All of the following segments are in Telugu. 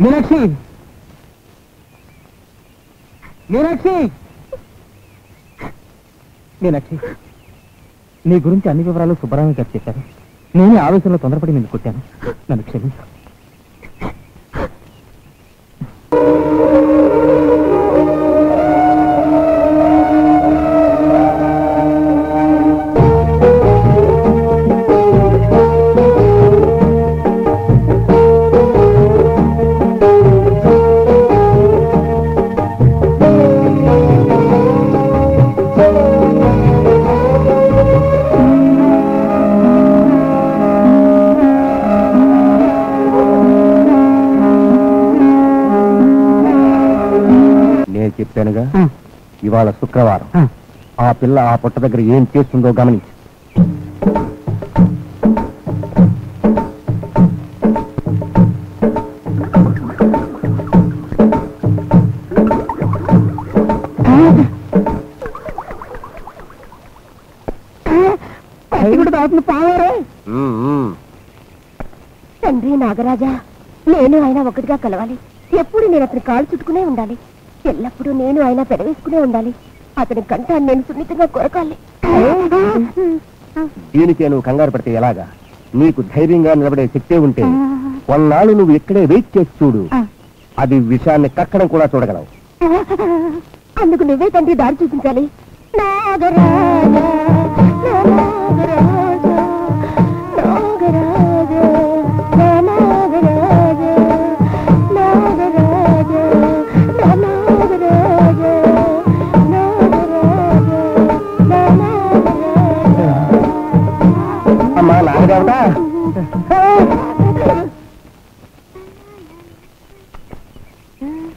మీనాక్షి మీనాక్షి మీనాక్షి, నీ గురించి అన్ని వివరాలు సుబ్బరామయ్య గారు చెప్పారు. నేనే ఆవేశంలో తొందరపడి నిన్ను కొట్టాను. నన్ను క్షమించు. చెప్పానుగా, ఇవాళ శుక్రవారం. ఆ పిల్ల ఆ పుట్ట దగ్గర ఏం చేస్తుందో గమనించి. తండ్రి నాగరాజా, నేను ఆయన ఒకటిగా కలవాలి. ఎప్పుడు నేను అతని కాళ్ళు చుట్టుకునే ఉండాలి. ఎల్లప్పుడూ నేను ఆయన పెరవేసుకునే ఉండాలి. అతని కంఠాన్ని నేను సున్నితంగా కొరకాలి. దీనికే నువ్వు కంగారు పడితే ఎలాగా? నీకు ధైర్యంగా నిలబడే శక్తే ఉంటే కొన్నాళ్ళు నువ్వు ఇక్కడే వెయిట్ చేసి చూడు. అది విషయాన్ని కక్కడం కూడా చూడగలవు. అందుకు నువ్వే తండ్రి దారి చూపించాలి. నాగరాజా నాగరాజా నాగరాజా నాగరాజా నాగరాజా నాగరాజా నాగరాజా. అమ్మా నాగదేవత,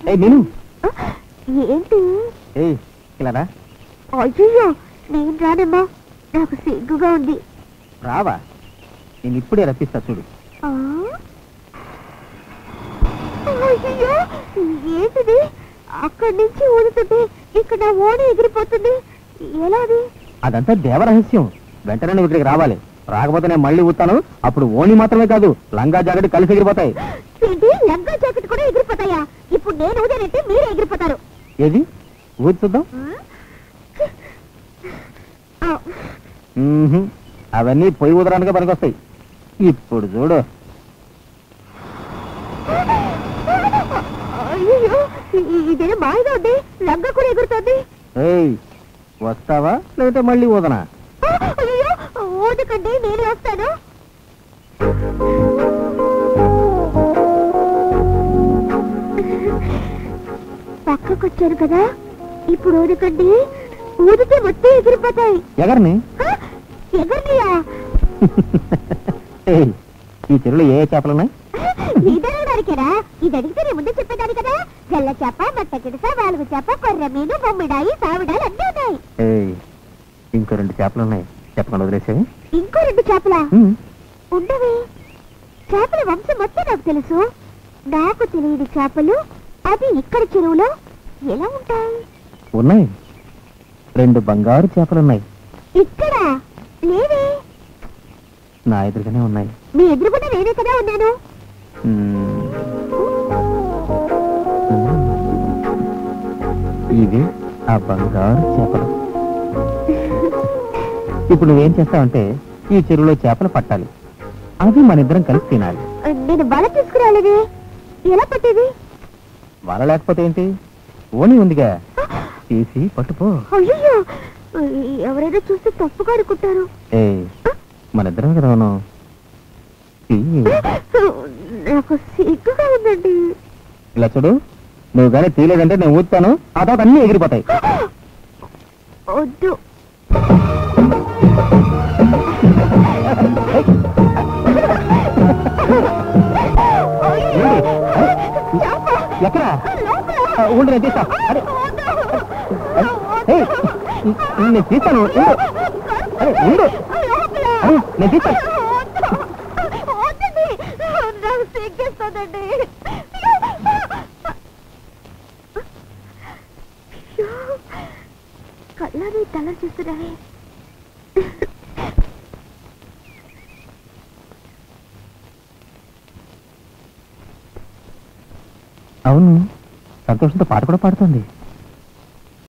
నేను ఏంటి ఇలా అయ్యో, నేను రానమ్మా, నాకు సిగ్గుగా ఉంది. రావా? నేను ఇప్పుడే రప్పిస్తా చూడు. అయ్యో, ఏంటిది? అక్కడి నుంచి ఊదుతుంటే ఇక్కడ నా ఓణి ఎగిరిపోతుంది. ఎలాది? అదంతా దేవరహస్యం. వెంటనే నువ్వు ఇక్కడికి రావాలి. రాకపోతే నేను మళ్ళీ ఊతాను. అప్పుడు ఓణి మాత్రమే కాదు, లంగా జాకెట్ కలిసి ఎగిరిపోతాయి. ఏంటి, లంగా జాకెట్ కూడా ఎగిరిపోతాయా? ఇప్పుడు నేను ఊదేనంటే మీరే ఎగిరిపోతారు. ఏది ఊది చూద్దాం. అవన్నీ పొయ్యి ఊదరానికే పనికొస్తాయి. ఇప్పుడు చూడు. అయ్యో, ఇదేనా మాయగా ఉంది? లంగా కూడా ఎగురుతుంది. వస్తావా లేదంటే మళ్ళీ ఊదనా? అయ్యో, ఊదకండి, నేను వస్తాను. పక్కకొచ్చాను కదా, ఇప్పుడు ఊదకండి. ఊదితే మొత్తం ఎగిరిపోతాయి. ఎగరని? ఎగర్నియా? ఈ చెరువులో ఏ చేపలున్నాయి? ఇదనడానికేనా? ఇది అడిగితే నేను ముందే చెప్పేదాన్ని కదా. జల్ల చేప, మట్ట కిడస, వాలుగు చేప, కొర్ర మీను, బొమ్మిడాయి, సావిడాలు అన్నీ ఉన్నాయి. ఇంకో 2 చేపలున్నాయి, చెప్పకుండా వదిలేసేవి. ఇంకో 2 చేపలా? ఉండవి. చేపల వంశం మొత్తం నాకు తెలుసు. నాకు తెలియని చేపలు అది ఇక్కడ చెరువులో ఎలా ఉంటాయి? ఉన్నాయి. 2 బంగారు చేపలున్నాయి. ఇక్కడ లేవే? నా ఎదురుగానే ఉన్నాయి. మీ ఎదురుగుండా నేనే కదా ఉన్నాను. ఇవి ఆ బంగారు చేపలు. ఇప్పుడు నువ్వేం చేస్తావంటే ఈ చెరువులో చేపలు పట్టాలి. అది మన ఇద్దరం కలిసి తినాలి. నేను వల తీసుకురాలేదే, ఎలా పట్టేది? వల లేకపోతే ఏంటి, ఓణి ఉందిగా, తీసి పట్టుపో. అయ్యో, ఎవరైనా చూస్తే తప్పుగా అనుకుంటారు. మన ఇద్దరం కదా ఉన్నాం. నాకు సిగ్గుగా ఉందండి. ఇలా చూడు, నువ్వు కానీ తీయలేదంటే నేను ఊతాను, ఆ తర్వాత అన్నీ ఎగిరిపోతాయి. వద్దు. ఎక్కడ ఉండు, నేను తీస్తా. నేను తీస్తాను, ఉండు, నేను తీస్తాను. నాకు సిగ్గేస్తుందండి. కళ్ళని తల చూస్తున్నాయి. అవును, సంతోషంతో పాట కూడా పాడుతుంది.